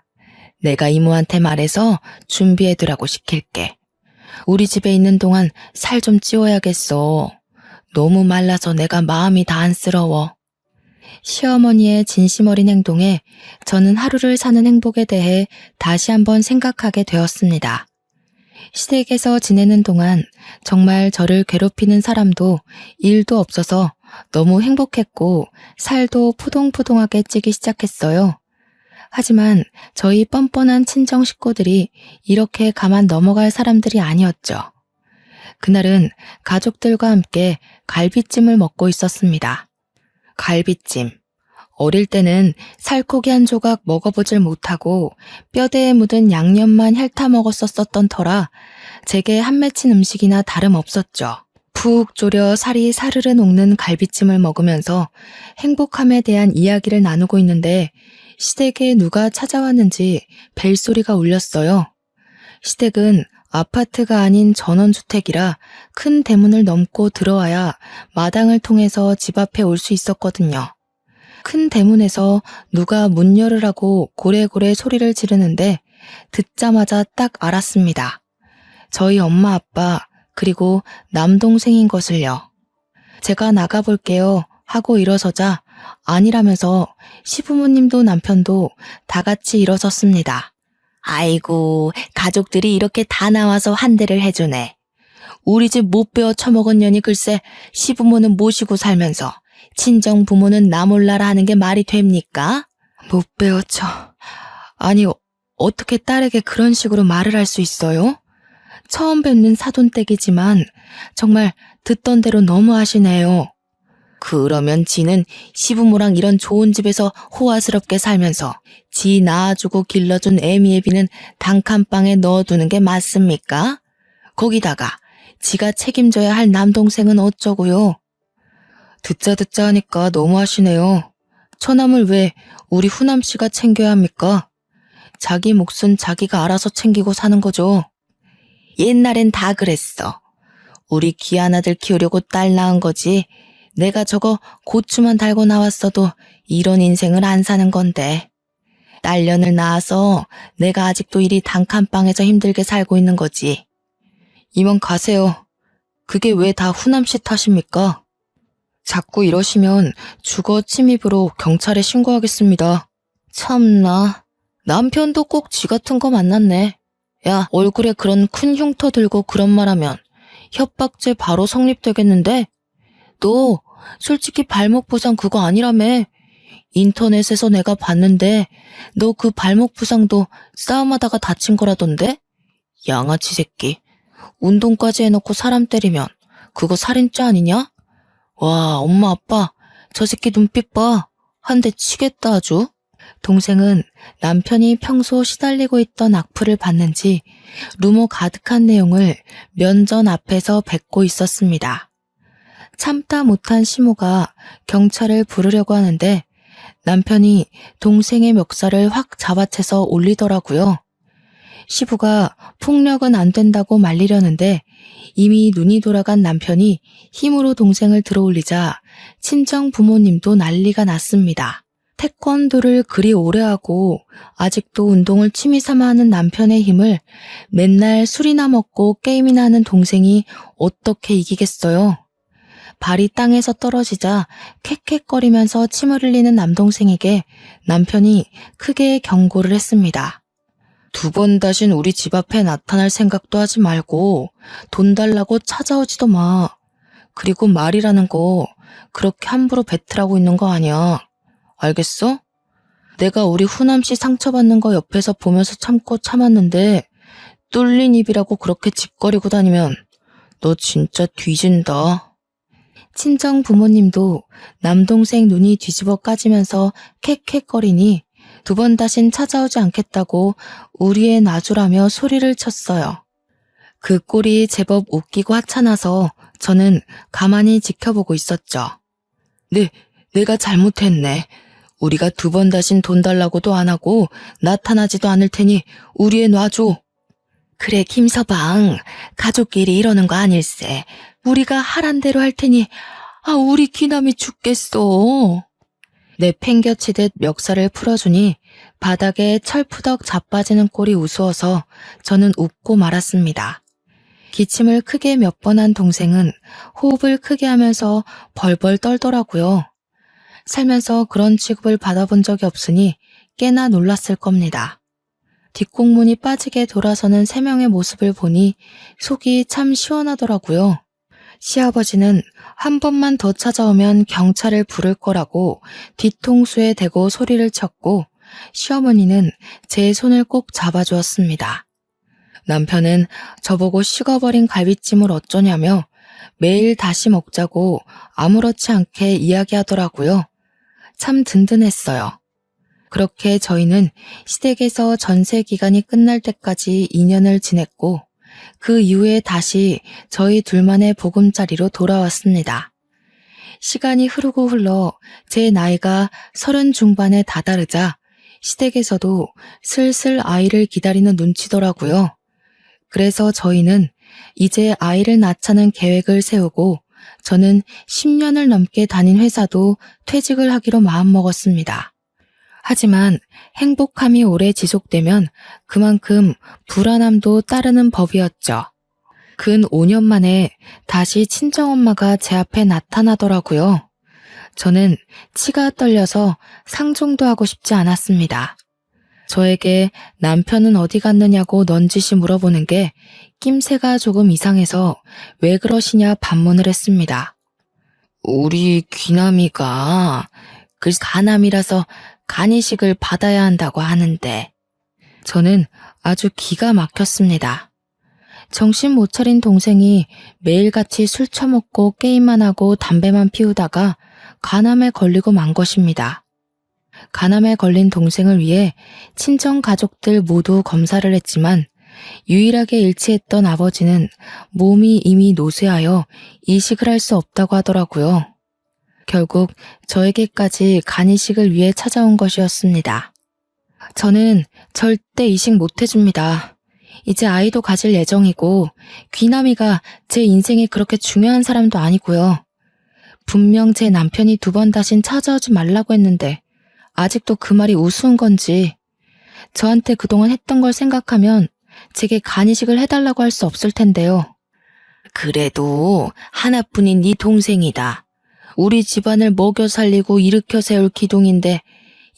내가 이모한테 말해서 준비해두라고 시킬게. 우리 집에 있는 동안 살 좀 찌워야겠어. 너무 말라서 내가 마음이 다 안쓰러워. 시어머니의 진심 어린 행동에 저는 하루를 사는 행복에 대해 다시 한번 생각하게 되었습니다. 시댁에서 지내는 동안 정말 저를 괴롭히는 사람도 일도 없어서 너무 행복했고 살도 포동포동하게 찌기 시작했어요. 하지만 저희 뻔뻔한 친정 식구들이 이렇게 가만 넘어갈 사람들이 아니었죠. 그날은 가족들과 함께 갈비찜을 먹고 있었습니다. 갈비찜. 어릴 때는 살코기 한 조각 먹어보질 못하고 뼈대에 묻은 양념만 핥아 먹었었던 터라 제게 한 맺힌 음식이나 다름없었죠. 푹 졸여 살이 사르르 녹는 갈비찜을 먹으면서 행복함에 대한 이야기를 나누고 있는데 시댁에 누가 찾아왔는지 벨소리가 울렸어요. 시댁은 아파트가 아닌 전원주택이라 큰 대문을 넘고 들어와야 마당을 통해서 집 앞에 올 수 있었거든요. 큰 대문에서 누가 문 열으라고 고래고래 소리를 지르는데 듣자마자 딱 알았습니다. 저희 엄마 아빠 그리고 남동생인 것을요. 제가 나가볼게요 하고 일어서자 아니라면서 시부모님도 남편도 다 같이 일어섰습니다. 아이고, 가족들이 이렇게 다 나와서 한 대를 해주네. 우리 집 못 배워 처먹은 년이 글쎄 시부모는 모시고 살면서 친정 부모는 나 몰라라 하는 게 말이 됩니까? 못 배워쳐. 아니, 어떻게 딸에게 그런 식으로 말을 할 수 있어요? 처음 뵙는 사돈댁이지만 정말 듣던 대로 너무 하시네요. 그러면 지는 시부모랑 이런 좋은 집에서 호화스럽게 살면서 지 낳아주고 길러준 애미애비는 단칸방에 넣어두는 게 맞습니까? 거기다가 지가 책임져야 할 남동생은 어쩌고요? 듣자 하니까 너무하시네요. 처남을 왜 우리 후남씨가 챙겨야 합니까? 자기 몫은 자기가 알아서 챙기고 사는 거죠. 옛날엔 다 그랬어. 우리 귀한 아들 키우려고 딸 낳은 거지. 내가 저거 고추만 달고 나왔어도 이런 인생을 안 사는 건데. 딸년을 낳아서 내가 아직도 이리 단칸방에서 힘들게 살고 있는 거지. 이만 가세요. 그게 왜 다 후남씨 탓입니까? 자꾸 이러시면 주거 침입으로 경찰에 신고하겠습니다. 참나, 남편도 꼭 쥐 같은 거 만났네. 야, 얼굴에 그런 큰 흉터 들고 그런 말하면 협박죄 바로 성립되겠는데? 너 솔직히 발목 부상 그거 아니라며. 인터넷에서 내가 봤는데 너 그 발목 부상도 싸움하다가 다친 거라던데? 양아치 새끼. 운동까지 해놓고 사람 때리면 그거 살인죄 아니냐? 와, 엄마 아빠 저 새끼 눈빛 봐. 한 대 치겠다 아주. 동생은 남편이 평소 시달리고 있던 악플을 봤는지 루머 가득한 내용을 면전 앞에서 뱉고 있었습니다. 참다 못한 시모가 경찰을 부르려고 하는데 남편이 동생의 멱살을 확 잡아채서 올리더라고요. 시부가 폭력은 안 된다고 말리려는데 이미 눈이 돌아간 남편이 힘으로 동생을 들어올리자 친정 부모님도 난리가 났습니다. 태권도를 그리 오래 하고 아직도 운동을 취미 삼아 하는 남편의 힘을 맨날 술이나 먹고 게임이나 하는 동생이 어떻게 이기겠어요? 발이 땅에서 떨어지자 캑캑거리면서 침을 흘리는 남동생에게 남편이 크게 경고를 했습니다. 2번 다신 우리 집 앞에 나타날 생각도 하지 말고 돈 달라고 찾아오지도 마. 그리고 말이라는 거 그렇게 함부로 뱉으라고 있는 거 아니야. 알겠어? 내가 우리 후남씨 상처받는 거 옆에서 보면서 참고 참았는데 뚫린 입이라고 그렇게 짓거리고 다니면 너 진짜 뒤진다. 친정 부모님도 남동생 눈이 뒤집어 까지면서 캑캑거리니 2번 다신 찾아오지 않겠다고 우리의 놔주라며 소리를 쳤어요. 그 꼴이 제법 웃기고 하찮아서 저는 가만히 지켜보고 있었죠. 내가 잘못했네. 우리가 2번 다신 돈 달라고도 안 하고 나타나지도 않을 테니 우리 애 놔줘. 그래 김서방, 가족끼리 이러는 거 아닐세. 우리가 하란 대로 할 테니 우리 귀남이 죽겠어. 내 팽겨치듯 멱살을 풀어주니 바닥에 철푸덕 자빠지는 꼴이 우스워서 저는 웃고 말았습니다. 기침을 크게 몇 번 한 동생은 호흡을 크게 하면서 벌벌 떨더라고요. 살면서 그런 취급을 받아본 적이 없으니 꽤나 놀랐을 겁니다. 뒷공문이 빠지게 돌아서는 3명의 모습을 보니 속이 참 시원하더라고요. 시아버지는 한 번만 더 찾아오면 경찰을 부를 거라고 뒤통수에 대고 소리를 쳤고, 시어머니는 제 손을 꼭 잡아주었습니다. 남편은 저보고 식어버린 갈비찜을 어쩌냐며 매일 다시 먹자고 아무렇지 않게 이야기하더라고요. 참 든든했어요. 그렇게 저희는 시댁에서 전세 기간이 끝날 때까지 2년을 지냈고, 그 이후에 다시 저희 둘만의 보금자리로 돌아왔습니다. 시간이 흐르고 흘러 제 나이가 30 중반에 다다르자 시댁에서도 슬슬 아이를 기다리는 눈치더라고요. 그래서 저희는 이제 아이를 낳자는 계획을 세우고, 저는 10년을 넘게 다닌 회사도 퇴직을 하기로 마음먹었습니다. 하지만 행복함이 오래 지속되면 그만큼 불안함도 따르는 법이었죠. 근 5년 만에 다시 친정엄마가 제 앞에 나타나더라고요. 저는 치가 떨려서 상종도 하고 싶지 않았습니다. 저에게 남편은 어디 갔느냐고 넌지시 물어보는 게 낌새가 조금 이상해서 왜 그러시냐 반문을 했습니다. 우리 귀남이가 그 간암이라서 간이식을 받아야 한다고 하는데. 저는 아주 기가 막혔습니다. 정신 못 차린 동생이 매일같이 술 처먹고 게임만 하고 담배만 피우다가 간암에 걸리고 만 것입니다. 간암에 걸린 동생을 위해 친정 가족들 모두 검사를 했지만 유일하게 일치했던 아버지는 몸이 이미 노쇠하여 이식을 할 수 없다고 하더라고요. 결국 저에게까지 간이식을 위해 찾아온 것이었습니다. 저는 절대 이식 못 해줍니다. 이제 아이도 가질 예정이고 귀남이가 제 인생에 그렇게 중요한 사람도 아니고요. 분명 제 남편이 2번 다신 찾아오지 말라고 했는데 아직도 그 말이 우스운 건지, 저한테 그동안 했던 걸 생각하면 제게 간이식을 해달라고 할 수 없을 텐데요. 그래도 하나뿐인 네 동생이다. 우리 집안을 먹여 살리고 일으켜 세울 기둥인데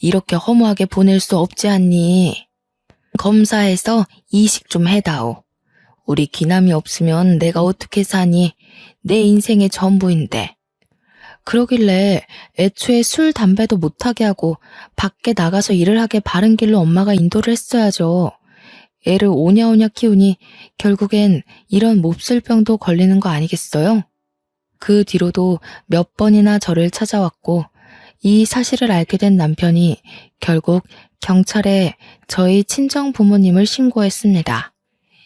이렇게 허무하게 보낼 수 없지 않니? 검사해서 이식 좀 해다오. 우리 귀남이 없으면 내가 어떻게 사니? 내 인생의 전부인데. 그러길래 애초에 술, 담배도 못하게 하고 밖에 나가서 일을 하게 바른 길로 엄마가 인도를 했어야죠. 애를 오냐오냐 키우니 결국엔 이런 몹쓸 병도 걸리는 거 아니겠어요? 그 뒤로도 몇 번이나 저를 찾아왔고, 이 사실을 알게 된 남편이 결국 경찰에 저희 친정 부모님을 신고했습니다.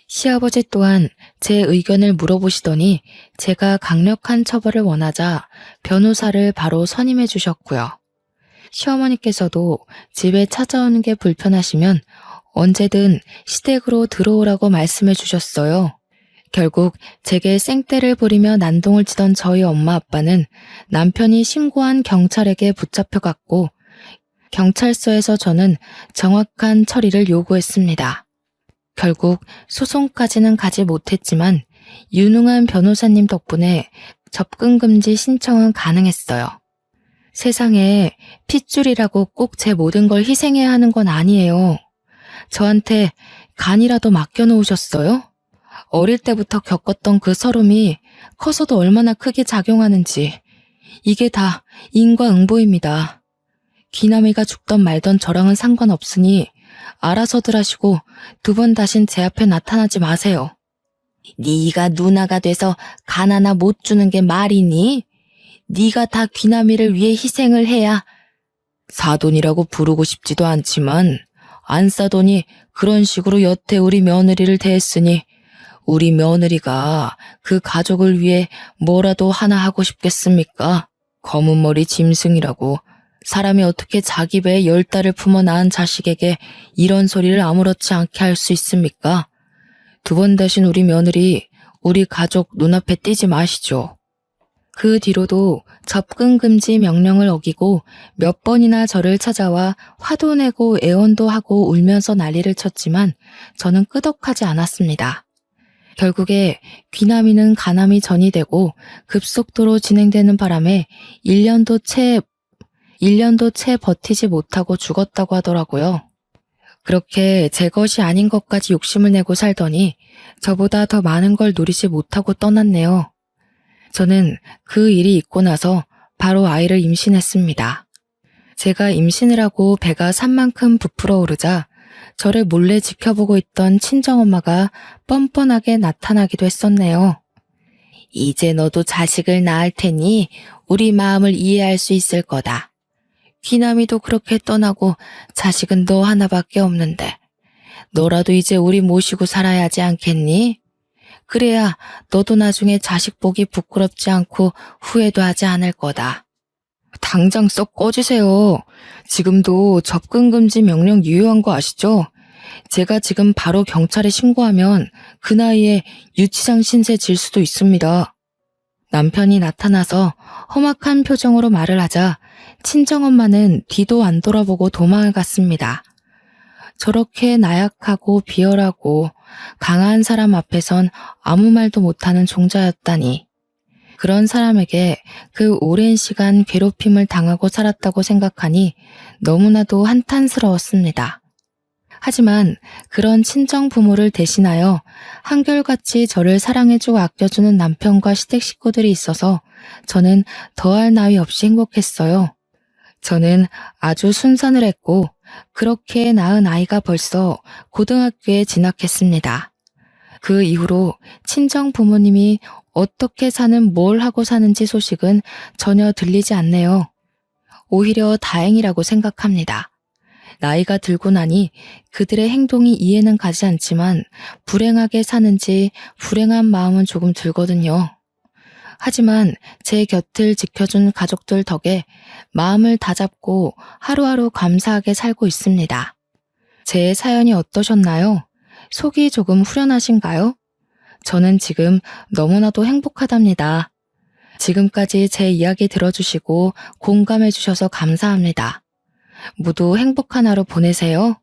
시아버지 또한 제 의견을 물어보시더니 제가 강력한 처벌을 원하자 변호사를 바로 선임해 주셨고요. 시어머니께서도 집에 찾아오는 게 불편하시면 언제든 시댁으로 들어오라고 말씀해 주셨어요. 결국 제게 생떼를 부리며 난동을 치던 저희 엄마 아빠는 남편이 신고한 경찰에게 붙잡혀갔고, 경찰서에서 저는 정확한 처리를 요구했습니다. 결국 소송까지는 가지 못했지만 유능한 변호사님 덕분에 접근금지 신청은 가능했어요. 세상에 핏줄이라고 꼭 제 모든 걸 희생해야 하는 건 아니에요. 저한테 간이라도 맡겨놓으셨어요? 어릴 때부터 겪었던 그 서름이 커서도 얼마나 크게 작용하는지, 이게 다 인과응보입니다. 귀남이가 죽던 말던 저랑은 상관없으니 알아서들 하시고 2번 다신 제 앞에 나타나지 마세요. 네가 누나가 돼서 간 하나 못 주는 게 말이니? 네가 다 귀남이를 위해 희생을 해야. 사돈이라고 부르고 싶지도 않지만 안 싸더니 그런 식으로 여태 우리 며느리를 대했으니 우리 며느리가 그 가족을 위해 뭐라도 하나 하고 싶겠습니까? 검은 머리 짐승이라고 사람이 어떻게 자기 배에 10달을 품어 낳은 자식에게 이런 소리를 아무렇지 않게 할 수 있습니까? 두 번 다신 우리 며느리, 우리 가족 눈앞에 띄지 마시죠. 그 뒤로도 접근 금지 명령을 어기고 몇 번이나 저를 찾아와 화도 내고 애원도 하고 울면서 난리를 쳤지만 저는 끄덕하지 않았습니다. 결국에 귀남이는 간암이 전이되고 급속도로 진행되는 바람에 1년도 채 버티지 못하고 죽었다고 하더라고요. 그렇게 제 것이 아닌 것까지 욕심을 내고 살더니 저보다 더 많은 걸 누리지 못하고 떠났네요. 저는 그 일이 있고 나서 바로 아이를 임신했습니다. 제가 임신을 하고 배가 산 만큼 부풀어 오르자 저를 몰래 지켜보고 있던 친정엄마가 뻔뻔하게 나타나기도 했었네요. 이제 너도 자식을 낳을 테니 우리 마음을 이해할 수 있을 거다. 귀남이도 그렇게 떠나고 자식은 너 하나밖에 없는데 너라도 이제 우리 모시고 살아야 하지 않겠니? 그래야 너도 나중에 자식 보기 부끄럽지 않고 후회도 하지 않을 거다. 당장 썩 꺼지세요. 지금도 접근 금지 명령 유효한 거 아시죠? 제가 지금 바로 경찰에 신고하면 그 나이에 유치장 신세 질 수도 있습니다. 남편이 나타나서 험악한 표정으로 말을 하자 친정엄마는 뒤도 안 돌아보고 도망을 갔습니다. 저렇게 나약하고 비열하고 강한 사람 앞에선 아무 말도 못하는 종자였다니. 그런 사람에게 그 오랜 시간 괴롭힘을 당하고 살았다고 생각하니 너무나도 한탄스러웠습니다. 하지만 그런 친정 부모를 대신하여 한결같이 저를 사랑해주고 아껴주는 남편과 시댁 식구들이 있어서 저는 더할 나위 없이 행복했어요. 저는 아주 순산을 했고 그렇게 낳은 아이가 벌써 고등학교에 진학했습니다. 그 이후로 친정 부모님이 어떻게 사는 뭘 하고 사는지 소식은 전혀 들리지 않네요. 오히려 다행이라고 생각합니다. 나이가 들고 나니 그들의 행동이 이해는 가지 않지만 불행하게 사는지 불행한 마음은 조금 들거든요. 하지만 제 곁을 지켜준 가족들 덕에 마음을 다잡고 하루하루 감사하게 살고 있습니다. 제 사연이 어떠셨나요? 속이 조금 후련하신가요? 저는 지금 너무나도 행복하답니다. 지금까지 제 이야기 들어주시고 공감해 주셔서 감사합니다. 모두 행복한 하루 보내세요.